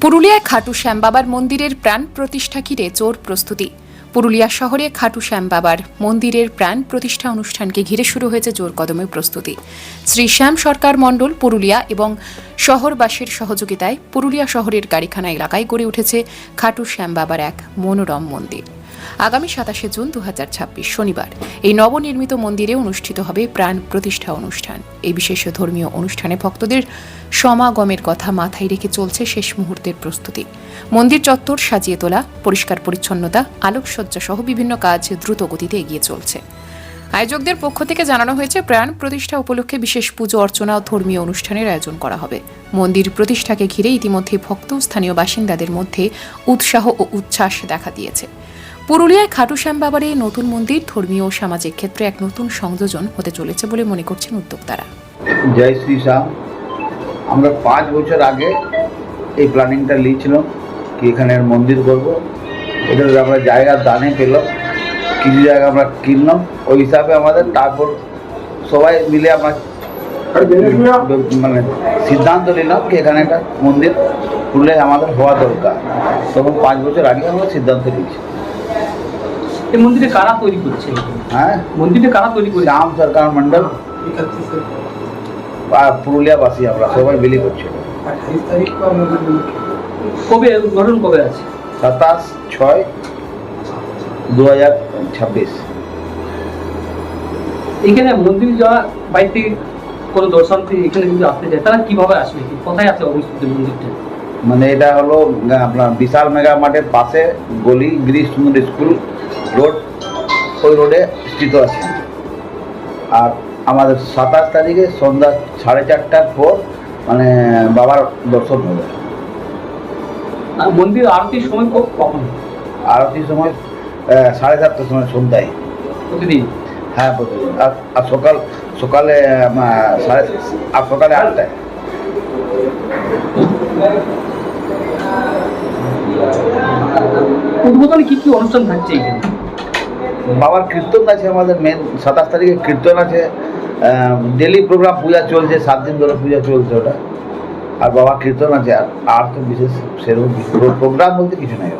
পুরুলিয়ায় খাটু শ্যাম বাবার মন্দিরের প্রাণ প্রতিষ্ঠা ঘিরে জোর প্রস্তুতি। পুরুলিয়া শহরে খাটু শ্যাম বাবার মন্দিরের প্রাণ প্রতিষ্ঠা অনুষ্ঠানকে ঘিরে শুরু হয়েছে জোর কদমে প্রস্তুতি। শ্রী শ্যাম সরকার মণ্ডল পুরুলিয়া এবং শহরবাসীর সহযোগিতায় পুরুলিয়া শহরের গাড়িখানা এলাকায় গড়ে উঠেছে খাটু শ্যাম বাবার এক মনোরম মন্দির। আগামী 27 জুন 2026 শনিবার এই নবনির্মিত মন্দিরে অনুষ্ঠিত হবে প্রাণ প্রতিষ্ঠা অনুষ্ঠান। এই বিশেষ ধর্মীয় অনুষ্ঠানে ভক্তদের সমাগমের কথা মাথায় রেখে চলছে শেষ মুহূর্তের প্রস্তুতি। মন্দির চত্বর সাজিয়ে তোলা, পরিষ্কার পরিচ্ছন্নতা, আলোকসজ্জা সহ বিভিন্ন কাজ দ্রুত গতিতে এগিয়ে চলছে। আয়োজকদের পক্ষ থেকে জানানো হয়েছে প্রাণ প্রতিষ্ঠা উপলক্ষে বিশেষ পুজো অর্চনা ও ধর্মীয় অনুষ্ঠানের আয়োজন করা হবে। মন্দির প্রতিষ্ঠাকে ঘিরে ইতিমধ্যে ভক্ত ও স্থানীয় বাসিন্দাদের মধ্যে উৎসাহ ও উচ্ছ্বাস দেখা দিয়েছে। পুরুলিয়ায় খাটু শ্যাম বাবার এই নতুন মন্দির ধর্মীয় ও সামাজিক ক্ষেত্রে এক নতুন সংযোজন হতে চলেছে বলে মনে করছেন উদ্যোক্তারা। জয় শ্রী শ্যাম। আমরা 5 বছর আগে এই প্ল্যানিংটা নিয়েছিলাম কি এখানে মন্দির করব। এটা আমরা জায়গা দানে পেলাম, কিছু জায়গা আমরা কিনলাম, ওই হিসাবে আমাদের তারপর সবাই মিলে আমরা মানে সিদ্ধান্ত নিলাম কি এখানে একটা মন্দির খুললে আমাদের হওয়া দরকার। তখন 5 বছর আগে আমরা সিদ্ধান্ত নিয়েছি। এই মন্দিরে কারা তৈরি করছে? হ্যাঁ, মন্দিরে কারা তৈরি করছে? শ্যাম সরকার মণ্ডল, পুরুলিয়াবাসী আমরা সবাই মিলে করছি। কবে উদ্বোধন কবে আছে? 27/6/2026। এখানে মন্দির যাওয়া বাইরে থেকে কোনো দর্শনার্থী এখানে যদি আসতে চায় তারা কিভাবে আসবে? কোথায় আছে অবস্থিত মন্দিরটা? মানে এটা হলো আপনার বিশাল মেগা মার্টের পাশে গলি, গিরিশ চন্দ্র স্কুল রোড, ওই রোডে স্থিত আছে। আর আমাদের 27 তারিখে সন্ধ্যা 4:30টার পর মানে বাবার দর্শন হবে। আর মন্দির আরতির সময় কখন? আরতির সময় 7:30টার সময় সন্ধ্যায় প্রতিদিন? হ্যাঁ, প্রতিদিন। আর সকালে 8টায়। উদ্বোধনে কি কি অনুষ্ঠান থাকছে এখানে? বাবার কীর্তন আছে, আমাদের মেন 27 তারিখে কীর্তন আছে। ডেলি প্রোগ্রাম, পূজা চলছে, 7 দিন ধরে পূজা চলছে ওটা। আর বাবা কীর্তন আছে। আর তো বিশেষ সেরকম প্রোগ্রাম বলতে কিছু নাই।